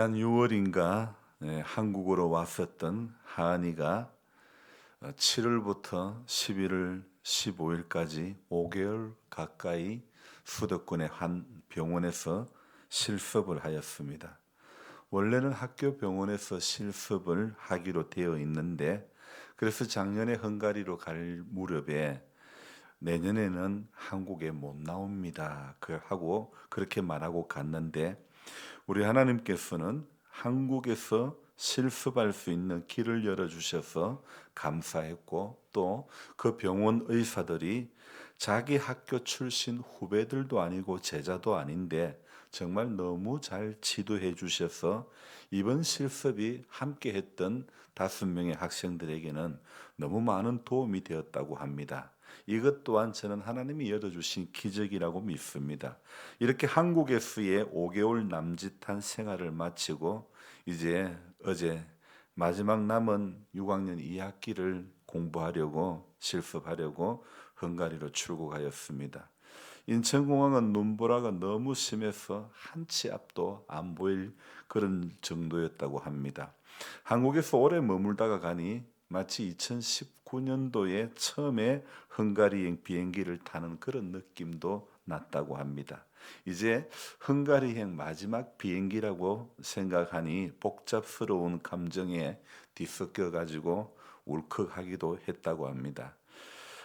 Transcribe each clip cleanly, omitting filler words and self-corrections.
한 6월인가 한국으로 왔었던 하은이가 7월부터 11월 15일까지 5개월 가까이 수도권의 한 병원에서 실습을 하였습니다. 원래는 학교 병원에서 실습을 하기로 되어 있는데, 그래서 작년에 헝가리로 갈 무렵에 내년에는 한국에 못 나옵니다 하고 그렇게 말하고 갔는데, 우리 하나님께서는 한국에서 실습할 수 있는 길을 열어주셔서 감사했고, 또 그 병원 의사들이 자기 학교 출신 후배들도 아니고 제자도 아닌데 정말 너무 잘 지도해 주셔서 이번 실습이 함께 했던 5명의 학생들에게는 너무 많은 도움이 되었다고 합니다. 이것 또한 저는 하나님이 열어주신 기적이라고 믿습니다. 이렇게 한국에서의 5개월 남짓한 생활을 마치고 이제 어제 마지막 남은 6학년 2학기를 공부하려고 실습하려고 헝가리로 출국하였습니다. 인천공항은 눈보라가 너무 심해서 한 치 앞도 안 보일 그런 정도였다고 합니다. 한국에서 오래 머물다가 가니 마치 2019년도에 처음에 헝가리행 비행기를 타는 그런 느낌도 났다고 합니다. 이제 헝가리행 마지막 비행기라고 생각하니 복잡스러운 감정에 뒤섞여 가지고 울컥하기도 했다고 합니다.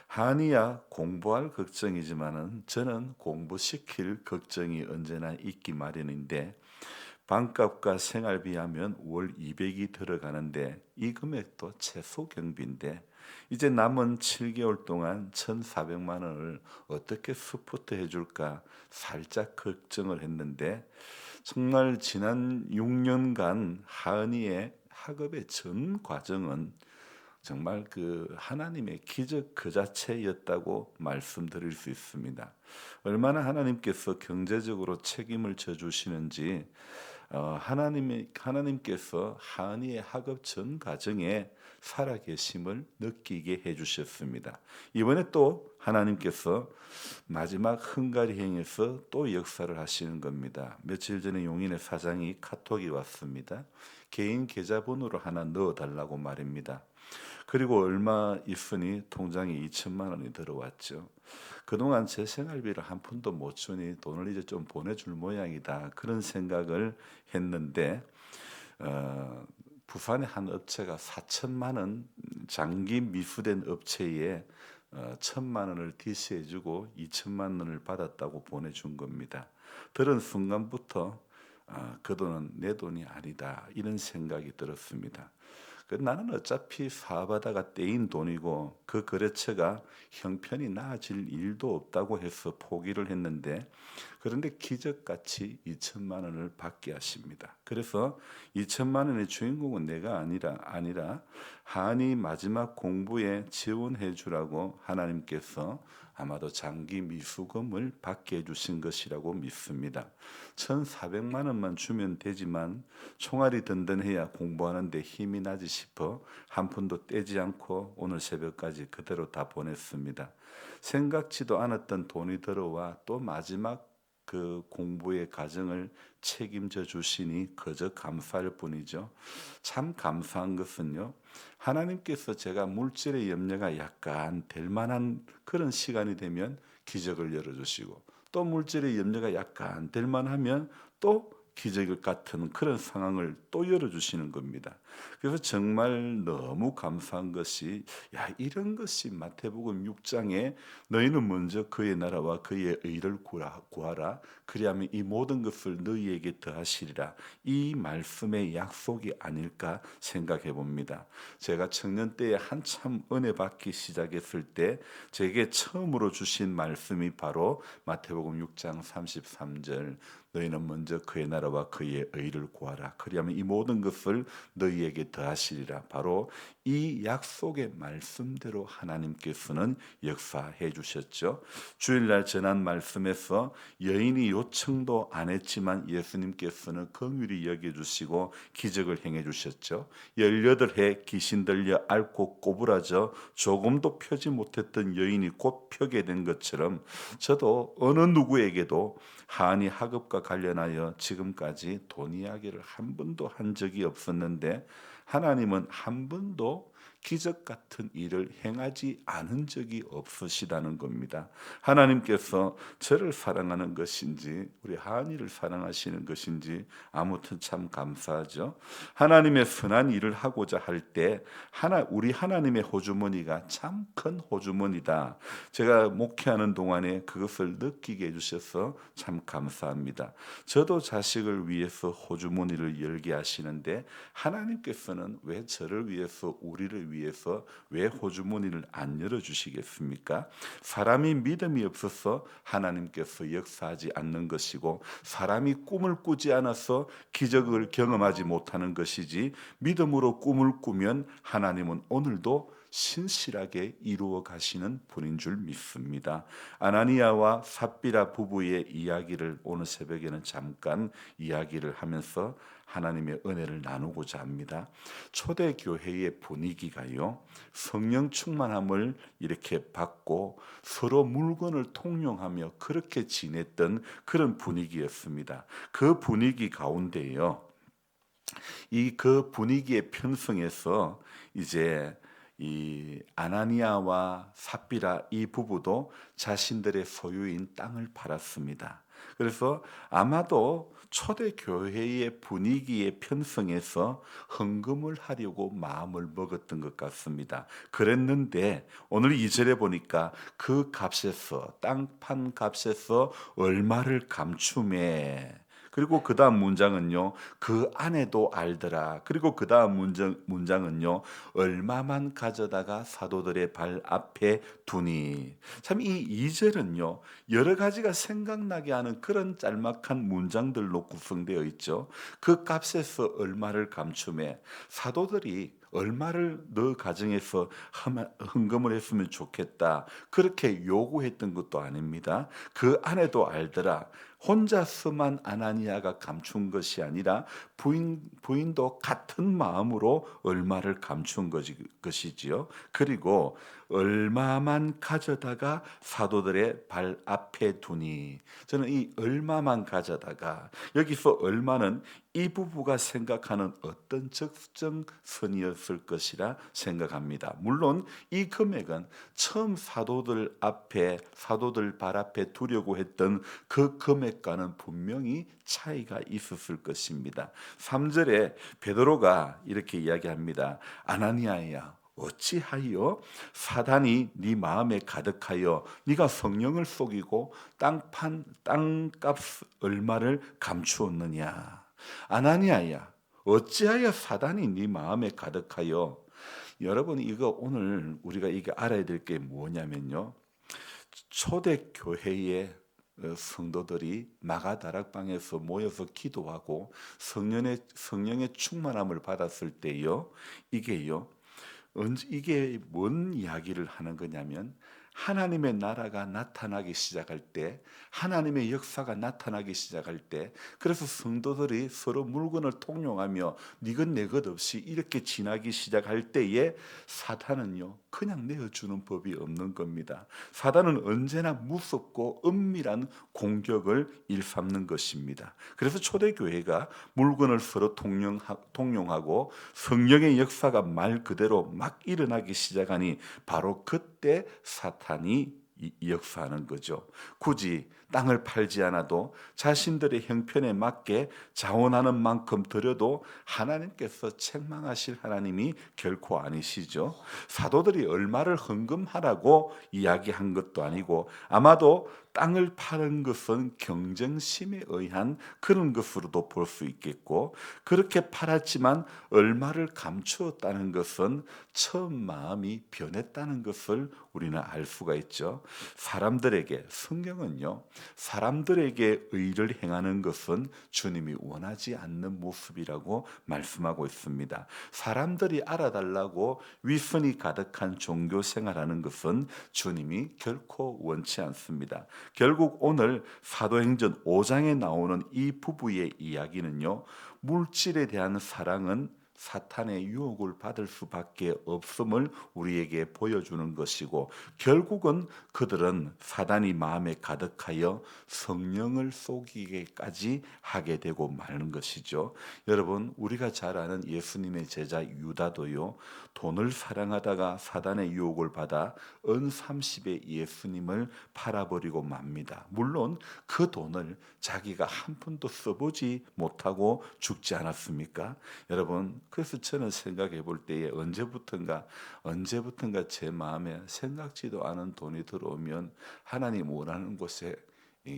한이야 공부할 걱정이지만은 저는 공부시킬 걱정이 언제나 있기 마련인데, 방값과 생활비 하면 월 200이 들어가는데 이 금액도 최소 경비인데, 이제 남은 7개월 동안 1,400만 원을 어떻게 서포트해 줄까 살짝 걱정을 했는데, 정말 지난 6년간 하은이의 학업의 전 과정은 정말 그 하나님의 기적 그 자체였다고 말씀드릴 수 있습니다. 얼마나 하나님께서 경제적으로 책임을 져 주시는지, 하나님께서 하은이의 학업 전 과정에 살아계심을 느끼게 해주셨습니다. 이번에 또 하나님께서 마지막 헝가리행에서 또 역사를 하시는 겁니다. 며칠 전에 용인의 사장이 카톡이 왔습니다. 개인 계좌번호로 하나 넣어달라고 말입니다. 그리고 얼마 있으니 통장에 2천만 원이 들어왔죠. 그동안 제 생활비를 한 푼도 못 주니 돈을 이제 좀 보내줄 모양이다, 그런 생각을 했는데, 부산의 한 업체가 4천만 원, 장기 미수된 업체에 1천만 원을 디스해주고 2천만 원을 받았다고 보내준 겁니다. 들은 순간부터 그 돈은 내 돈이 아니다, 이런 생각이 들었습니다. 나는 어차피 사업하다가 떼인 돈이고 그 거래처가 형편이 나아질 일도 없다고 해서 포기를 했는데, 그런데 기적같이 2천만 원을 받게 하십니다. 그래서 2천만 원의 주인공은 내가 아니라 한이 마지막 공부에 지원해 주라고 하나님께서 아마도 장기 미수금을 받게 해주신 것이라고 믿습니다. 1,400만 원만 주면 되지만 총알이 든든해야 공부하는데 힘이 나지 싶어 한 푼도 떼지 않고 오늘 새벽까지 그대로 다 보냈습니다. 생각지도 않았던 돈이 들어와 또 마지막 그 공부의 과정을 책임져 주시니 그저 감사할 뿐이죠. 참 감사한 것은요, 하나님께서 제가 물질의 염려가 약간 될 만한 그런 시간이 되면 기적을 열어주시고, 또 물질의 염려가 약간 될 만하면 또 기적 같은 그런 상황을 또 열어주시는 겁니다. 그래서 정말 너무 감사한 것이, 야, 이런 것이 마태복음 6장에 너희는 먼저 그의 나라와 그의 의를 구하라, 그리하면 이 모든 것을 너희에게 더하시리라, 이 말씀의 약속이 아닐까 생각해 봅니다. 제가 청년 때에 한참 은혜 받기 시작했을 때 제게 처음으로 주신 말씀이 바로 마태복음 6장 33절, 너희는 먼저 그의 나라와 그의 의를 구하라, 그리하면 이 모든 것을 너희에게 더하시리라. 바로 이 약속의 말씀대로 하나님께서는 역사해 주셨죠. 주일날 전한 말씀에서 여인이 요청도 안 했지만 예수님께서는 긍휼히 여겨 주시고 기적을 행해 주셨죠. 18해 귀신 들려 앓고 꼬부라져 조금도 펴지 못했던 여인이 곧 펴게 된 것처럼, 저도 어느 누구에게도 한이 학업과 관련하여 지금까지 돈 이야기를 한 번도 한 적이 없었는데 하나님은 한 번도 기적 같은 일을 행하지 않은 적이 없으시다는 겁니다. 하나님께서 저를 사랑하는 것인지 우리 하은이를 사랑하시는 것인지 아무튼 참 감사하죠. 하나님의 선한 일을 하고자 할 때 우리 하나님의 호주머니가 참 큰 호주머니다. 제가 목회하는 동안에 그것을 느끼게 해주셔서 참 감사합니다. 저도 자식을 위해서 호주머니를 열게 하시는데 하나님께서는 왜 저를 위해서 우리를 위해서 왜 호주머니를 안 열어주시겠습니까? 사람이 믿음이 없어서 하나님께서 역사하지 않는 것이고 사람이 꿈을 꾸지 않아서 기적을 경험하지 못하는 것이지 믿음으로 꿈을 꾸면 하나님은 오늘도 신실하게 이루어 가시는 분인 줄 믿습니다. 아나니아와 삽비라 부부의 이야기를 오늘 새벽에는 잠깐 이야기를 하면서 하나님의 은혜를 나누고자 합니다. 초대교회의 분위기가요, 성령 충만함을 이렇게 받고 서로 물건을 통용하며 그렇게 지냈던 그런 분위기였습니다. 그 분위기 가운데요, 그 분위기에 편성해서 이제 이 아나니아와 삽비라 이 부부도 자신들의 소유인 땅을 팔았습니다. 그래서 아마도 초대교회의 분위기에 편성해서 헌금을 하려고 마음을 먹었던 것 같습니다. 그랬는데 오늘 2절에 보니까 그 값에서 땅 판 값에서 얼마를 감추매. 그리고 그 다음 문장은요, 그 아내도 알더라. 그리고 그 다음 문장은요, 얼마만 가져다가 사도들의 발 앞에 두니. 참 이 2절은요, 여러 가지가 생각나게 하는 그런 짤막한 문장들로 구성되어 있죠. 그 값에서 얼마를 감춤해. 사도들이 얼마를 너 가정에서 헌금을 했으면 좋겠다, 그렇게 요구했던 것도 아닙니다. 그 아내도 알더라. 혼자서만 아나니아가 감춘 것이 아니라 부인도 같은 마음으로 얼마를 감춘 것이지요. 그리고 얼마만 가져다가 사도들의 발 앞에 두니. 저는 이 얼마만 가져다가, 여기서 얼마는 이 부부가 생각하는 어떤 적정선이었을 것이라 생각합니다. 물론 이 금액은 처음 사도들 발 앞에 두려고 했던 그 금액과는 분명히 차이가 있었을 것입니다. 3절에 베드로가 이렇게 이야기합니다. 아나니아야, 어찌하여 사단이 네 마음에 가득하여 네가 성령을 속이고 땅값 얼마를 감추었느냐. 아나니아야, 어찌하여 사단이 네 마음에 가득하여. 여러분, 이거 오늘 우리가 이게 알아야 될 게 뭐냐면요, 초대교회의 성도들이 마가다락방에서 모여서 기도하고 성령의 충만함을 받았을 때요, 이게 뭔 이야기를 하는 거냐면, 하나님의 나라가 나타나기 시작할 때, 하나님의 역사가 나타나기 시작할 때, 그래서 성도들이 서로 물건을 통용하며 니것 내 것 없이 이렇게 지나기 시작할 때에 사탄은요, 그냥 내어주는 법이 없는 겁니다. 사단은 언제나 무섭고 은밀한 공격을 일삼는 것입니다. 그래서 초대교회가 물건을 서로 통용하고 성령의 역사가 말 그대로 막 일어나기 시작하니 바로 그때 사탄이 역사하는 거죠. 굳이 땅을 팔지 않아도 자신들의 형편에 맞게 자원하는 만큼 드려도 하나님께서 책망하실 하나님이 결코 아니시죠. 사도들이 얼마를 헌금하라고 이야기한 것도 아니고, 아마도 땅을 파는 것은 경쟁심에 의한 그런 것으로도 볼 수 있겠고, 그렇게 팔았지만 얼마를 감추었다는 것은 처음 마음이 변했다는 것을 우리는 알 수가 있죠. 성경은요, 사람들에게 의를 행하는 것은 주님이 원하지 않는 모습이라고 말씀하고 있습니다. 사람들이 알아달라고 위선이 가득한 종교 생활하는 것은 주님이 결코 원치 않습니다. 결국 오늘 사도행전 5장에 나오는 이 부부의 이야기는요, 물질에 대한 사랑은 사탄의 유혹을 받을 수밖에 없음을 우리에게 보여주는 것이고, 결국은 그들은 사단이 마음에 가득하여 성령을 속이게까지 하게 되고 마는 것이죠. 여러분, 우리가 잘 아는 예수님의 제자 유다도요, 돈을 사랑하다가 사단의 유혹을 받아 은 30에 예수님을 팔아버리고 맙니다. 물론 그 돈을 자기가 한 푼도 써보지 못하고 죽지 않았습니까? 여러분, 그래서 저는 생각해 볼 때에 언제부턴가 제 마음에 생각지도 않은 돈이 들어오면 하나님 원하는 곳에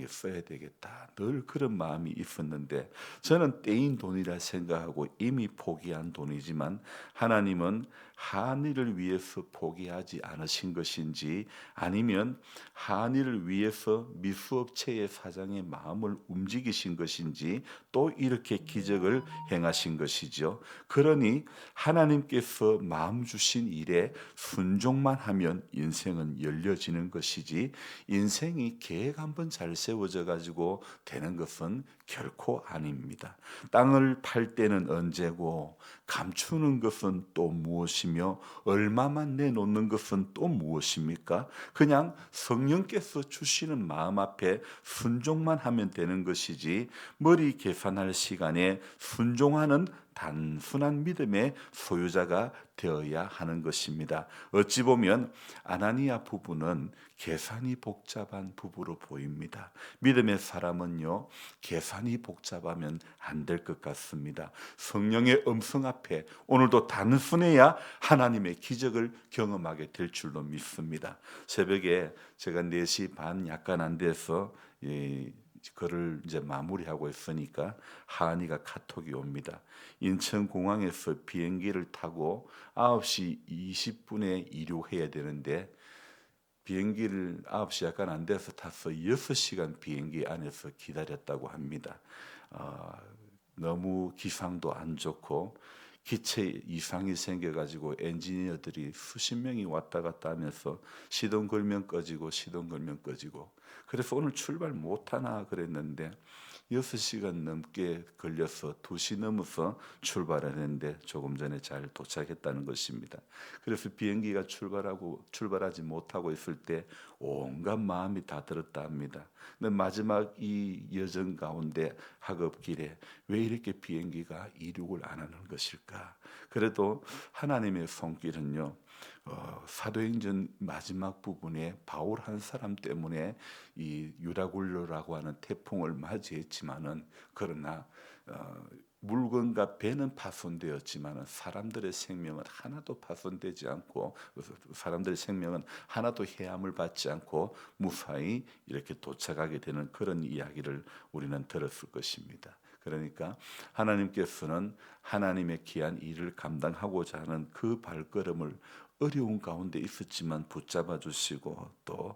써야 되겠다, 늘 그런 마음이 있었는데, 저는 떼인 돈이라 생각하고 이미 포기한 돈이지만, 하나님은 한의를 위해서 포기하지 않으신 것인지, 아니면 한의를 위해서 미수업체의 사장의 마음을 움직이신 것인지, 또 이렇게 기적을 행하신 것이죠. 그러니 하나님께서 마음 주신 일에 순종만 하면 인생은 열려지는 것이지, 인생이 계획 한번 잘 세워져 가지고 되는 것은 결코 아닙니다. 땅을 팔 때는 언제고, 감추는 것은 또 무엇이며, 얼마만 내놓는 것은 또 무엇입니까? 그냥 성령께서 주시는 마음 앞에 순종만 하면 되는 것이지, 머리 계산할 시간에 순종하는 단순한 믿음의 소유자가 되어야 하는 것입니다. 어찌 보면 아나니아 부부는 계산이 복잡한 부부로 보입니다. 믿음의 사람은요, 계산이 복잡하면 안 될 것 같습니다. 성령의 음성 앞에 오늘도 단순해야 하나님의 기적을 경험하게 될 줄로 믿습니다. 새벽에 제가 4시 반 약간 안 돼서 그를 이제 마무리하고 있으니까 하은이가 카톡이 옵니다. 인천공항에서 비행기를 타고 9시 20분에 이륙해야 되는데, 비행기를 9시 약간 안 돼서 타서 6시간 비행기 안에서 기다렸다고 합니다. 너무 기상도 안 좋고 기체 이상이 생겨가지고 엔지니어들이 수십 명이 왔다 갔다 하면서 시동 걸면 꺼지고 시동 걸면 꺼지고, 그래서 오늘 출발 못하나 그랬는데 6시간 넘게 걸려서 2시 넘어서 출발했는데 조금 전에 잘 도착했다는 것입니다. 그래서 비행기가 출발하지 못하고 있을 때 온갖 마음이 다 들었다 합니다. 근데 마지막 이 여정 가운데 학업길에 왜 이렇게 비행기가 이륙을 안 하는 것일까? 그래도 하나님의 손길은요, 사도행전 마지막 부분에 바울 한 사람 때문에 이 유라굴로라고 하는 태풍을 맞이했지만은, 그러나 물건과 배는 파손되었지만 사람들의 생명은 하나도 파손되지 않고, 사람들의 생명은 하나도 해함을 받지 않고 무사히 이렇게 도착하게 되는 그런 이야기를 우리는 들었을 것입니다. 그러니까 하나님께서는 하나님의 귀한 일을 감당하고자 하는 그 발걸음을 어려운 가운데 있었지만 붙잡아 주시고, 또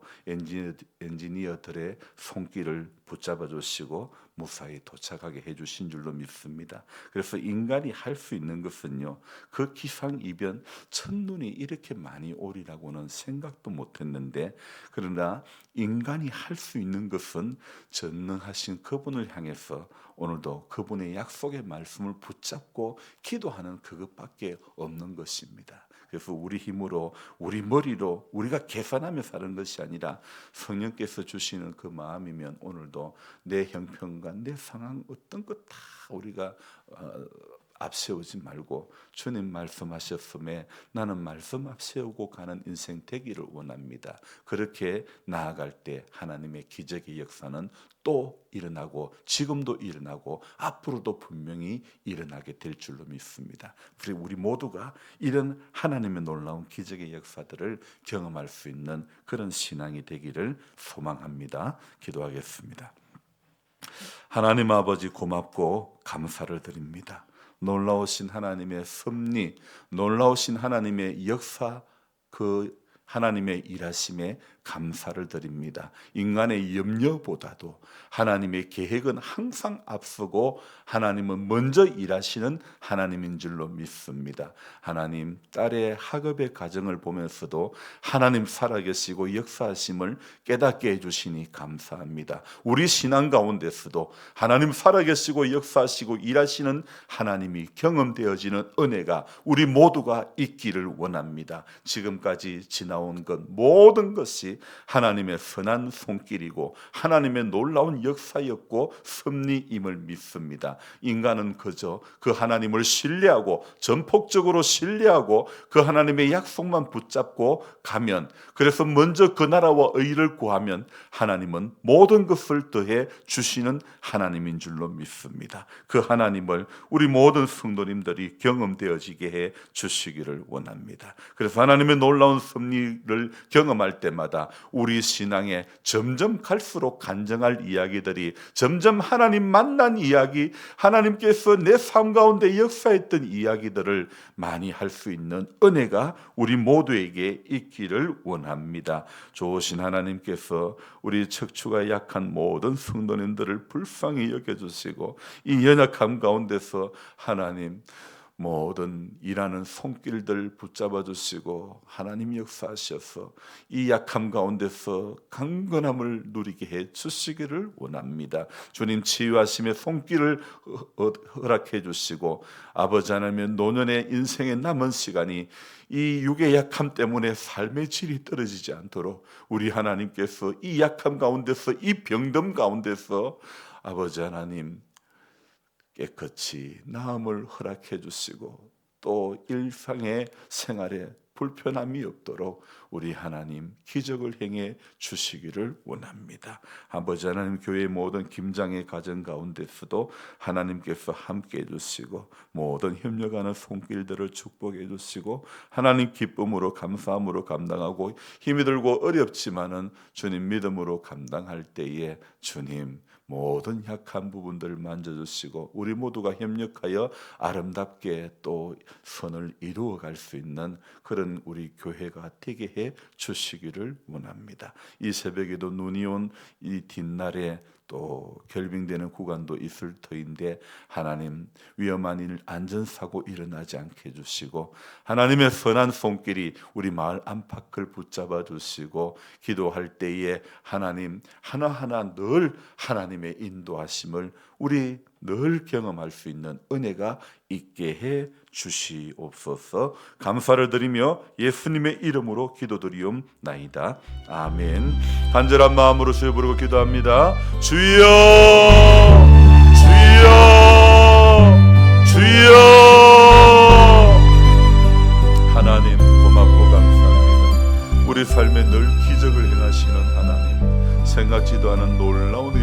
엔지니어들의 손길을 붙잡아 주시고 무사히 도착하게 해 주신 줄로 믿습니다. 그래서 인간이 할 수 있는 것은요, 그 기상이변, 첫눈이 이렇게 많이 오리라고는 생각도 못했는데, 그러나 인간이 할 수 있는 것은 전능하신 그분을 향해서 오늘도 그분의 약속의 말씀을 붙잡고 기도하는 그것밖에 없는 것입니다. 그래서 우리 힘으로, 우리 머리로 우리가 계산하며 사는 것이 아니라 성령께서 주시는 그 마음이면, 오늘도 내 형편과 내 상황 어떤 것 다 우리가 앞세우지 말고, 주님 말씀하셨음에 나는 말씀 앞세우고 가는 인생 되기를 원합니다. 그렇게 나아갈 때 하나님의 기적의 역사는 또 일어나고, 지금도 일어나고 앞으로도 분명히 일어나게 될 줄로 믿습니다. 그리고 우리 모두가 이런 하나님의 놀라운 기적의 역사들을 경험할 수 있는 그런 신앙이 되기를 소망합니다. 기도하겠습니다. 하나님 아버지, 고맙고 감사를 드립니다. 놀라우신 하나님의 섭리, 놀라우신 하나님의 역사, 그 하나님의 일하심에 감사를 드립니다. 인간의 염려보다도 하나님의 계획은 항상 앞서고 하나님은 먼저 일하시는 하나님인 줄로 믿습니다. 하나님, 딸의 학업의 과정을 보면서도 하나님 살아계시고 역사하심을 깨닫게 해주시니 감사합니다. 우리 신앙 가운데서도 하나님 살아계시고 역사하시고 일하시는 하나님이 경험되어지는 은혜가 우리 모두가 있기를 원합니다. 지금까지 지나온 것 모든 것이 하나님의 선한 손길이고 하나님의 놀라운 역사였고 섭리임을 믿습니다. 인간은 그저 그 하나님을 신뢰하고 전폭적으로 신뢰하고 그 하나님의 약속만 붙잡고 가면, 그래서 먼저 그 나라와 의를 구하면 하나님은 모든 것을 더해 주시는 하나님인 줄로 믿습니다. 그 하나님을 우리 모든 성도님들이 경험되어지게 해 주시기를 원합니다. 그래서 하나님의 놀라운 섭리를 경험할 때마다 우리 신앙에 점점 갈수록 간증할 이야기들이, 점점 하나님 만난 이야기, 하나님께서 내 삶 가운데 역사했던 이야기들을 많이 할 수 있는 은혜가 우리 모두에게 있기를 원합니다. 좋으신 하나님께서 우리 척추가 약한 모든 성도님들을 불쌍히 여겨주시고 이 연약함 가운데서 하나님 모든 일하는 손길들 붙잡아 주시고 하나님 역사하셔서 이 약함 가운데서 강건함을 누리게 해 주시기를 원합니다. 주님 치유하심의 손길을 허락해 주시고 아버지 하나님, 노년의 인생의 남은 시간이 이 육의 약함 때문에 삶의 질이 떨어지지 않도록 우리 하나님께서 이 약함 가운데서, 이 병듦 가운데서 아버지 하나님 깨끗이 나음을 허락해 주시고 또 일상의 생활에 불편함이 없도록 우리 하나님 기적을 행해 주시기를 원합니다. 아버지 하나님, 교회의 모든 김장의 가정 가운데서도 하나님께서 함께 해주시고 모든 협력하는 손길들을 축복해 주시고 하나님 기쁨으로 감사함으로 감당하고 힘이 들고 어렵지만은 주님 믿음으로 감당할 때에 주님 모든 약한 부분들을 만져주시고 우리 모두가 협력하여 아름답게 또 선을 이루어갈 수 있는 그런 우리 교회가 되게 해 주시기를 원합니다. 이 새벽에도 눈이 온 이 뒷날에 또 결빙되는 구간도 있을 터인데 하나님 위험한 일, 안전사고 일어나지 않게 해주시고 하나님의 선한 손길이 우리 마을 안팎을 붙잡아 주시고 기도할 때에 하나님 하나하나 늘 하나님의 인도하심을 우리 늘 경험할 수 있는 은혜가 있게 해 주시옵소서. 감사를 드리며 예수님의 이름으로 기도드리옵나이다. 아멘. 간절한 마음으로 주여 부르고 기도합니다. 주여, 주여, 주여. 하나님 고맙고 감사합니다. 우리 삶에 늘 기적을 행하시는 하나님, 생각지도 않은 놀라운